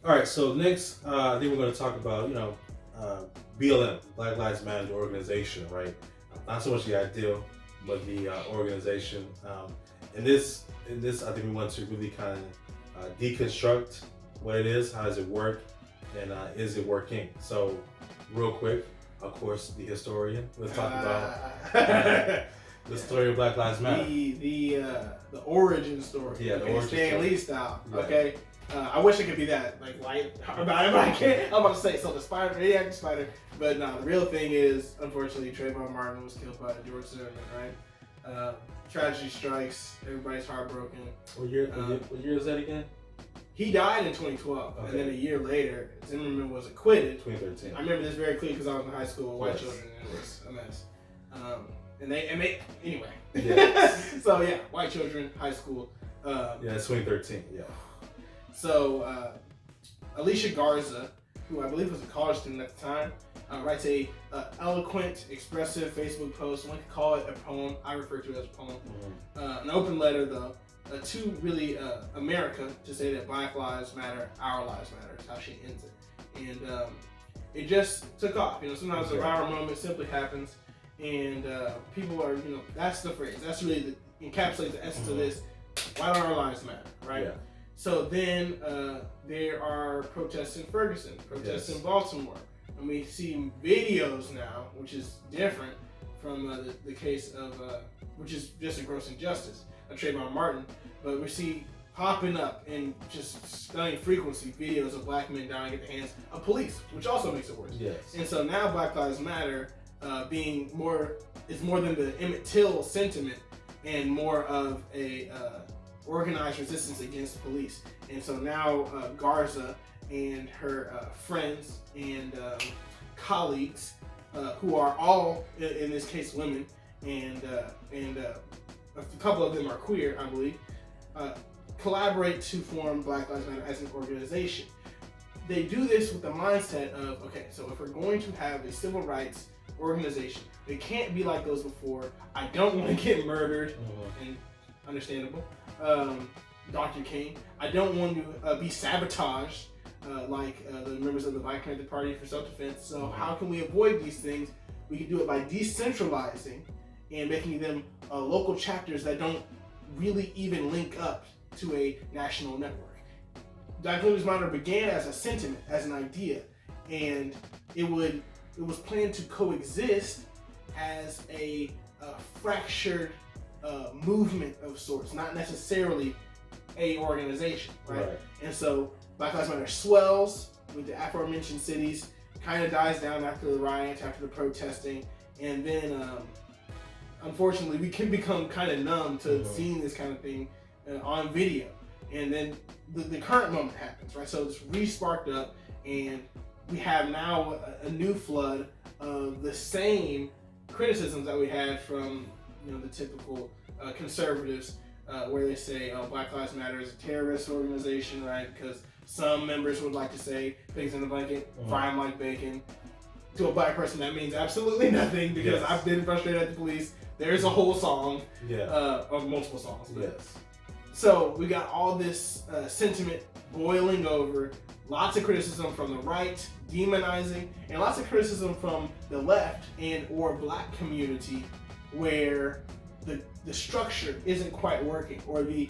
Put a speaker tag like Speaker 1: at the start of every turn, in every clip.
Speaker 1: All right, so next, I think we're going to talk about, BLM, Black Lives Matter organization, right? Not so much the ideal, but the organization. In this, I think we want to really kind of deconstruct what it is, how does it work, and is it working? So, real quick, of course, the historian. Let's talk about the story of Black Lives Matter.
Speaker 2: The origin story.
Speaker 1: Yeah, the origin
Speaker 2: Stan
Speaker 1: story.
Speaker 2: Lee style.
Speaker 1: Yeah.
Speaker 2: Okay. I wish it could be that light about it, but I can't. I'm about to say so. The spider. But no, the real thing is, unfortunately, Trayvon Martin was killed by George Zimmerman. Right. Tragedy strikes. Everybody's heartbroken.
Speaker 1: What year is that again?
Speaker 2: He died in 2012, and then a year later, Zimmerman was acquitted.
Speaker 1: 2013.
Speaker 2: I remember this very clearly because I was in high school with white children, and it was a mess. And they anyway.
Speaker 1: Yeah.
Speaker 2: So yeah, white children, high school.
Speaker 1: It's 2013. Yeah.
Speaker 2: So Alicia Garza, who I believe was a college student at the time, writes a eloquent, expressive Facebook post. One could call it a poem. I refer to it as a poem. Mm-hmm. An open letter, though, to really America to say that Black Lives Matter, our lives matter. Is how she ends it, and it just took off. Sometimes a viral moment simply happens, and people are, that's the phrase. That's really encapsulates the essence of this. Why don't our lives matter, right? Yeah. So then there are protests in Ferguson, protests in Baltimore, and we see videos now, which is different from the case of, which is just a gross injustice of Trayvon Martin, but we see popping up in just stunning frequency videos of black men dying at the hands of police, which also makes it worse.
Speaker 1: Yes.
Speaker 2: And so now Black Lives Matter is more than the Emmett Till sentiment and more of a organized resistance against police. And so now Garza and her friends and colleagues, who are all in this case women, and a couple of them are queer, I believe, collaborate to form Black Lives Matter as an organization. They do this with the mindset of, okay, so if we're going to have a civil rights organization, it can't be like those before. I don't want to get murdered, and understandable. Dr. King. I don't want to be sabotaged like the members of the Black Panther Party for self-defense. So how can we avoid these things? We can do it by decentralizing and making them local chapters that don't really even link up to a national network. Black Lives Matter began as a sentiment, as an idea, and it was planned to coexist as a fractured movement of sorts, not necessarily a organization, right? And so Black Lives Matter swells with the aforementioned cities, kind of dies down after the riots, after the protesting, and then unfortunately we can become kind of numb to seeing this kind of thing on video. And then the current moment happens, right? So it's re-sparked up, and we have now a new flood of the same criticisms that we had from the typical conservatives, where they say, oh, Black Lives Matter is a terrorist organization, right? Because some members would like to say pigs in the blanket, fry them like bacon. To a black person, that means absolutely nothing, because I've been frustrated at the police. There's a whole song, of multiple songs.
Speaker 1: Yes.
Speaker 2: So we got all this sentiment boiling over, lots of criticism from the right, demonizing, and lots of criticism from the left and or black community, where the structure isn't quite working, or the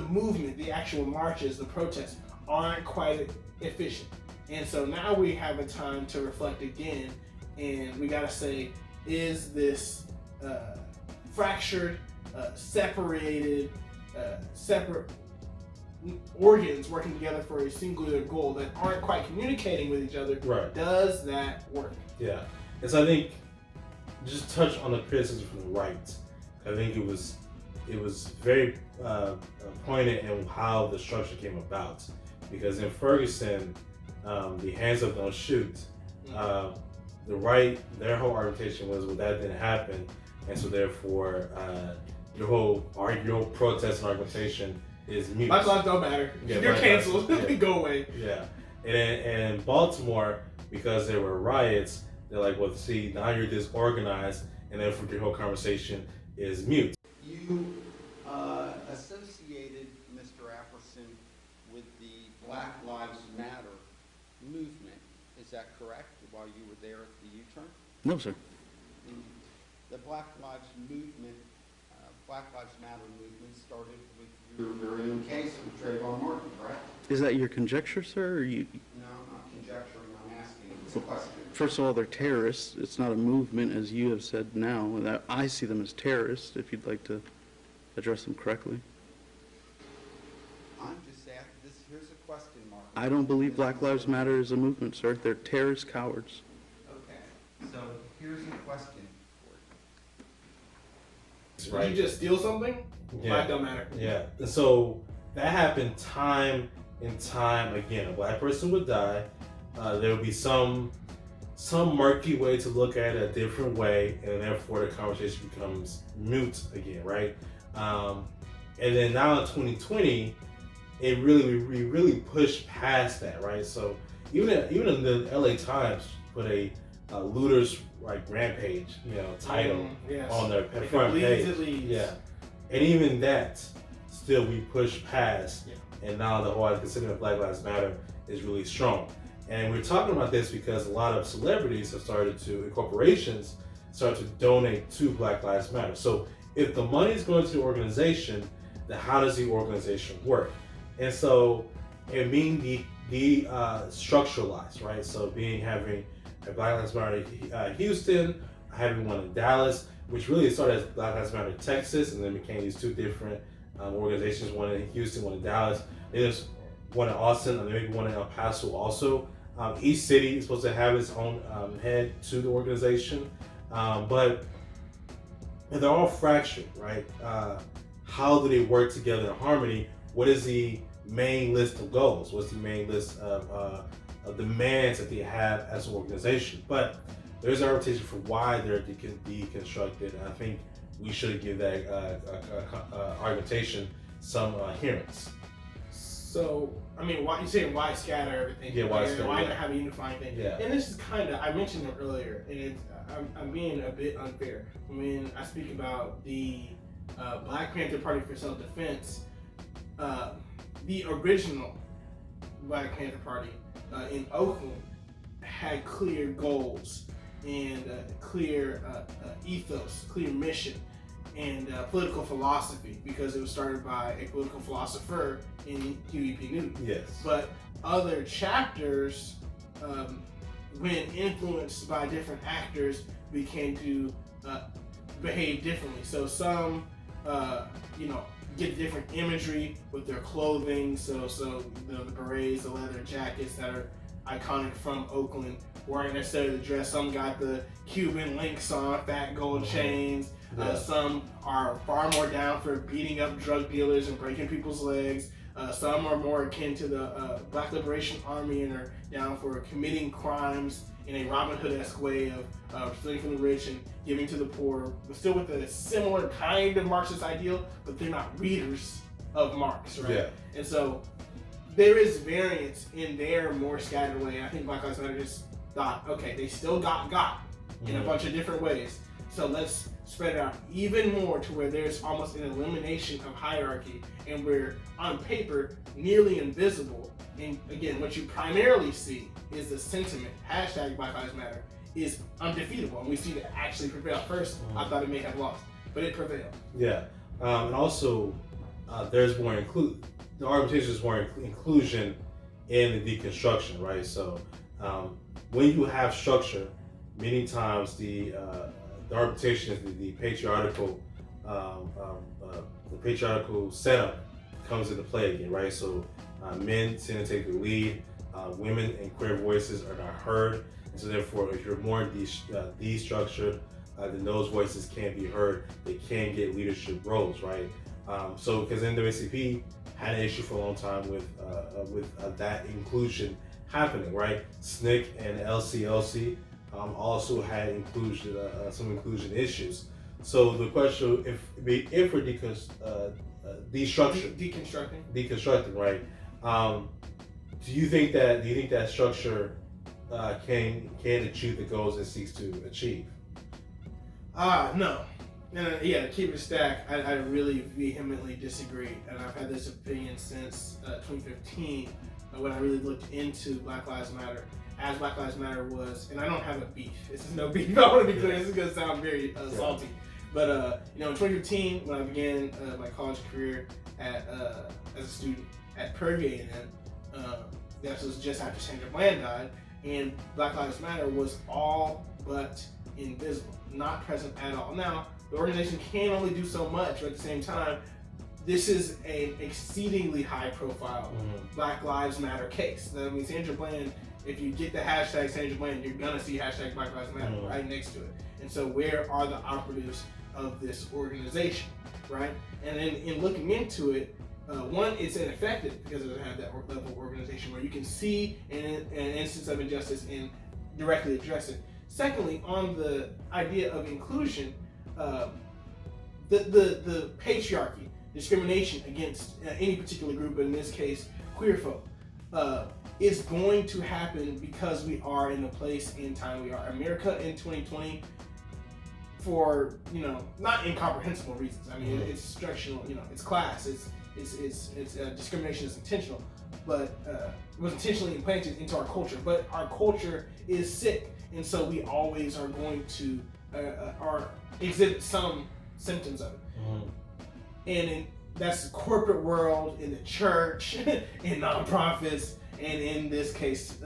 Speaker 2: movement, the actual marches, the protests aren't quite efficient. And so now we have a time to reflect again, and we gotta say, is this fractured, separated, separate organs working together for a singular goal that aren't quite communicating with each other?
Speaker 1: Right.
Speaker 2: Does that work?
Speaker 1: Yeah. And so I think, just touch on the criticism from the right. I think it was very poignant in how the structure came about, because in Ferguson, the hands up don't shoot. The right, their whole argumentation was, well, that didn't happen, and so therefore your whole protest and argumentation is mute.
Speaker 2: Black lives don't matter. You're canceled. Go away.
Speaker 1: Yeah. And in Baltimore, because there were riots, they're like, well, see, now you're disorganized, and therefore your whole conversation is mute.
Speaker 3: You associated Mr. Apperson with the Black Lives Matter movement. Is that correct, while you were there at the U-turn?
Speaker 4: No, sir.
Speaker 3: The Black Lives movement, Black Lives Matter movement started with your very own case of Trayvon Martin, correct?
Speaker 4: Is that your conjecture, sir? Or you?
Speaker 3: No, I'm not conjecturing, I'm asking. It's a question.
Speaker 4: First of all, they're terrorists. It's not a movement, as you have said now. And I see them as terrorists, if you'd like to address them correctly.
Speaker 3: I'm just asking, here's a question mark.
Speaker 4: I don't believe Black Lives Matter is a movement, sir. They're terrorist cowards.
Speaker 3: Okay, so here's a question for
Speaker 2: Did you just steal something?
Speaker 1: Yeah.
Speaker 2: Black don't matter.
Speaker 1: Yeah. And so that happened time and time again. A black person would die. There would be some murky way to look at it, a different way, and therefore the conversation becomes moot again, right? And then now in 2020, we really pushed past that, right? So even in the LA Times put a looters like rampage, title
Speaker 2: Yes.
Speaker 1: on their front page.
Speaker 2: It leads.
Speaker 1: Yeah, and even that, still we push past, and now the whole considering of Black Lives Matter is really strong. And we're talking about this because a lot of celebrities have started to, and corporations start to donate to Black Lives Matter. So if the money is going to the organization, then how does the organization work? And so it being structuralized, right? So having a Black Lives Matter Houston, having one in Dallas, which really started as Black Lives Matter Texas, and then became these two different organizations, one in Houston, one in Dallas. There's one in Austin, and maybe one in El Paso also. Each city is supposed to have its own head to the organization, but they're all fractured, right? How do they work together in harmony? What is the main list of goals? What's the main list of demands that they have as an organization? But there's an argumentation for why they're deconstructed, and I think we should give that argumentation some hearings.
Speaker 2: So, I mean, why you saying why scatter everything?
Speaker 1: Yeah, why scatter,
Speaker 2: Why
Speaker 1: yeah.
Speaker 2: not have a unifying thing?
Speaker 1: Yeah.
Speaker 2: And this is I mentioned it earlier, and I'm being a bit unfair when I speak about the Black Panther Party for Self-Defense. The original Black Panther Party in Oakland had clear goals and clear ethos, clear mission, and political philosophy, because it was started by a political philosopher in Huey P. Newton.
Speaker 1: Yes.
Speaker 2: But other chapters, when influenced by different actors, began to behave differently. So some, get different imagery with their clothing. So the berets, the leather jackets that are iconic from Oakland, weren't necessarily the dress. Some got the Cuban links on, fat gold chains.
Speaker 1: Yeah.
Speaker 2: Some are far more down for beating up drug dealers and breaking people's legs. Some are more akin to the Black Liberation Army and are down for committing crimes in a Robin Hood-esque way of stealing from the rich and giving to the poor, but still with a similar kind of Marxist ideal, but they're not readers of Marx, right?
Speaker 1: Yeah.
Speaker 2: And so there is variance in their more scattered way. I think Black Lives Matter just thought, okay, they still got in a bunch of different ways. So let's spread it out even more to where there's almost an elimination of hierarchy, and we're on paper nearly invisible. And again, what you primarily see is the sentiment, hashtag Black Lives Matter, is undefeatable, and we see it actually prevail. First, I thought it may have lost, but it prevailed.
Speaker 1: Yeah, and also there's more the argumentation is more inclusion in the deconstruction, right? So when you have structure, many times the argumentation is the patriarchal setup comes into play again, right? So men tend to take the lead, women and queer voices are not heard, and so therefore if you're more destructured, then those voices can't be heard. They can get leadership roles, right? So because NAACP had an issue for a long time with that inclusion happening, right? SNCC and LCLC also had some inclusion issues. So the question, if we're deconstructing, right? Do you think that structure can achieve the goals it seeks to achieve?
Speaker 2: No. Yeah, to keep it stacked, I really vehemently disagree, and I've had this opinion since 2015, when I really looked into Black Lives Matter, as Black Lives Matter was, and I don't have a beef. This is no beef. I want to be clear. This is gonna sound very salty, but in 2015, when I began my college career as a student at Prairie A&M, this was just after Sandra Bland died, and Black Lives Matter was all but invisible, not present at all. Now, the organization can only do so much, but at the same time, this is an exceedingly high-profile Black Lives Matter case. I mean, Sandra Bland, if you get the hashtag Sandra Bland, you're gonna see hashtag Black Lives Matter right next to it. And so where are the operatives of this organization, right? And then in looking into it, one, it's ineffective because it doesn't have that level of organization where you can see an instance of injustice and directly address it. Secondly, on the idea of inclusion, the patriarchy, discrimination against any particular group, but in this case, queer folk, is going to happen because we are in the place and time we are. America in 2020, for not incomprehensible reasons. I mean, it's structural. It's class. It's discrimination is intentional, but it was intentionally implanted into our culture. But our culture is sick, and so we always are going to exhibit some symptoms of it. And that's the corporate world, in the church, in nonprofits, and in this case,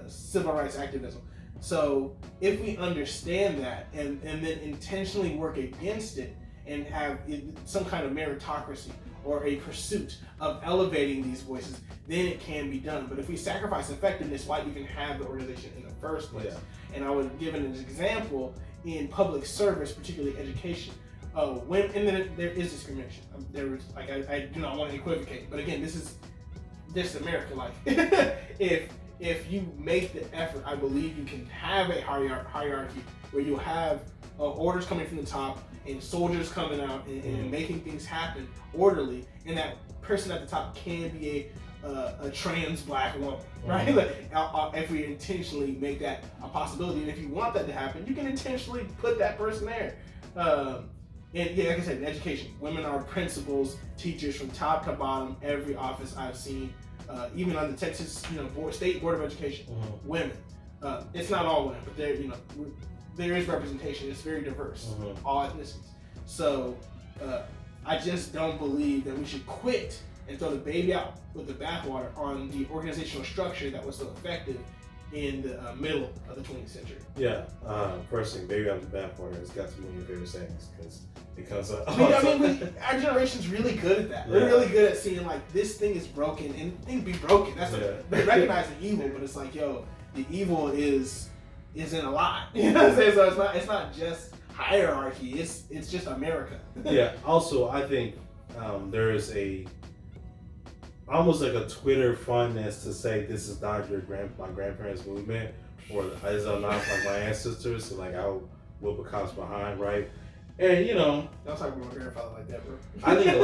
Speaker 2: civil rights activism. So if we understand that and then intentionally work against it and have some kind of meritocracy or a pursuit of elevating these voices, then it can be done. But if we sacrifice effectiveness, why even have the organization in the first place? Yeah. And I would give an example in public service, particularly education. And then there is discrimination. I do not want to equivocate, but again, this is America. Like, if you make the effort, I believe you can have a hierarchy where you'll have orders coming from the top and soldiers coming out and making things happen orderly, and that person at the top can be a trans Black woman, right? If we intentionally make that a possibility, and if you want that to happen, you can intentionally put that person there. And yeah, like I said, in education, women are principals, teachers from top to bottom, every office I've seen, even on the Texas, State Board of Education, women. It's not all women, but there is representation. It's very diverse, all ethnicities. So I just don't believe that we should quit and throw the baby out with the bathwater on the organizational structure that was so effective in the middle of the 20th century.
Speaker 1: Yeah, first thing, baby out of the bathwater has got to be one of your favorite sayings because it comes up.
Speaker 2: Our generation's really good at that. Yeah. We're really good at seeing like this thing is broken and things be broken. That's they recognize the evil, but it's like, the evil is in a lot. You know what I'm saying? So it's not just hierarchy. It's just America.
Speaker 1: Yeah. Also, I think there is almost like a Twitter funness to say this is not my grandparents' movement, or this is not like my ancestors. So like I'll whoop a cop's behind, right? And
Speaker 2: don't talk about my grandfather like that, bro.
Speaker 1: I think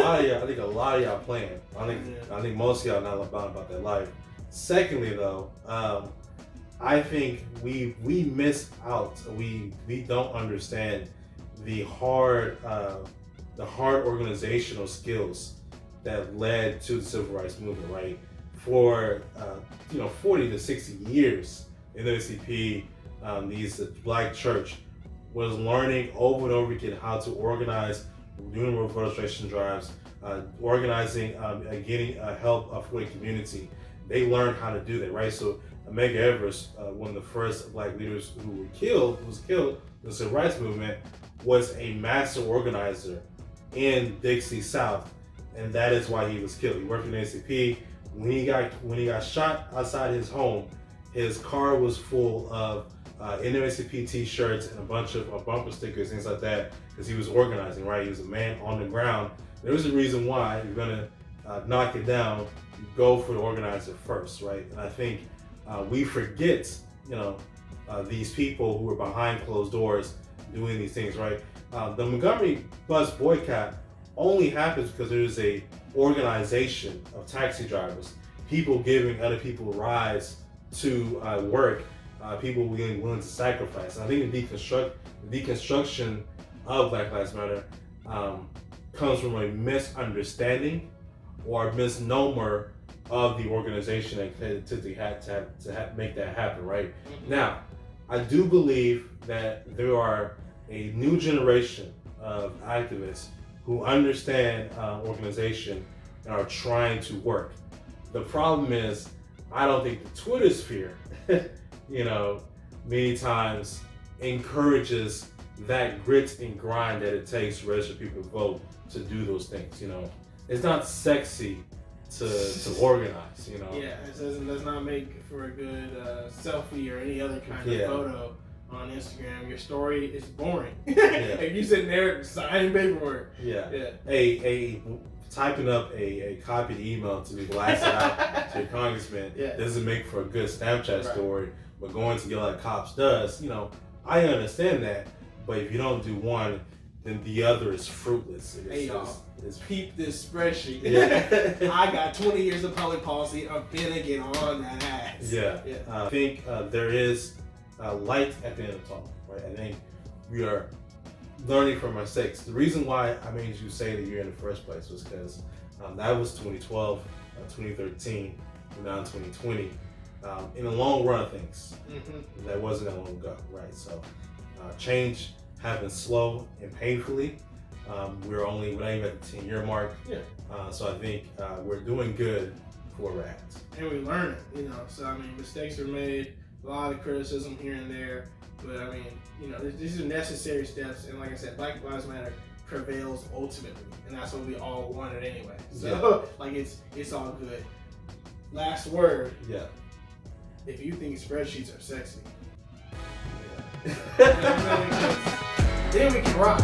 Speaker 1: a lot of y'all playing. I think most of y'all not about their life. Secondly, though, I think we miss out. We don't understand the hard organizational skills that led to the civil rights movement, right? For 40 to 60 years, NAACP, the Black church was learning over and over again how to organize, doing voter registration drives, organizing, getting help for the community. They learned how to do that, right? So Medgar Evers, one of the first Black leaders who was killed in the civil rights movement, was a master organizer in Dixie South, and that is why he was killed. He worked in NAACP. When he got shot outside his home, his car was full of NAACP T-shirts and a bunch of bumper stickers, things like that, because he was organizing, right? He was a man on the ground. There was a reason why you're gonna knock it down. You go for the organizer first, right? And I think we forget, these people who are behind closed doors doing these things, right? The Montgomery bus boycott only happens because there's a organization of taxi drivers, people giving other people rides to work, people being willing to sacrifice. And I think the deconstruction of Black Lives Matter comes from a misunderstanding or a misnomer of the organization and creativity had to make that happen, right? Now, I do believe that there are a new generation of activists who understand organization and are trying to work. The problem is, I don't think the Twitter sphere, many times encourages that grit and grind that it takes to register people to vote to do those things. It's not sexy to organize.
Speaker 2: Yeah, it does not make for a good selfie or any other kind of photo on Instagram. Your story is boring. If you sitting there signing paperwork.
Speaker 1: A typing up a copied email to be blasted out to your congressman doesn't make for a good Snapchat story, but going to yell at cops does. I understand that, but if you don't do one, then the other is fruitless.
Speaker 2: Peep this spreadsheet. I got 20 years of public policy. I'm finna get on that ass.
Speaker 1: I think there is light at the end of the tunnel, right? I think we are learning from our mistakes. The reason why I made you say that you're in the first place was because that was 2012, 2013, and now 2020. In the long run of things, that wasn't that long ago, right? So change happens slow and painfully. We're not even at the 10-year mark. So I think we're doing good for where we're at.
Speaker 2: And we learn it, So mistakes are made, a lot of criticism here and there, but these are necessary steps. And like I said, Black Lives Matter prevails ultimately, and that's what we all wanted anyway. So it's all good. Last word. If you think spreadsheets are sexy, then we can rock.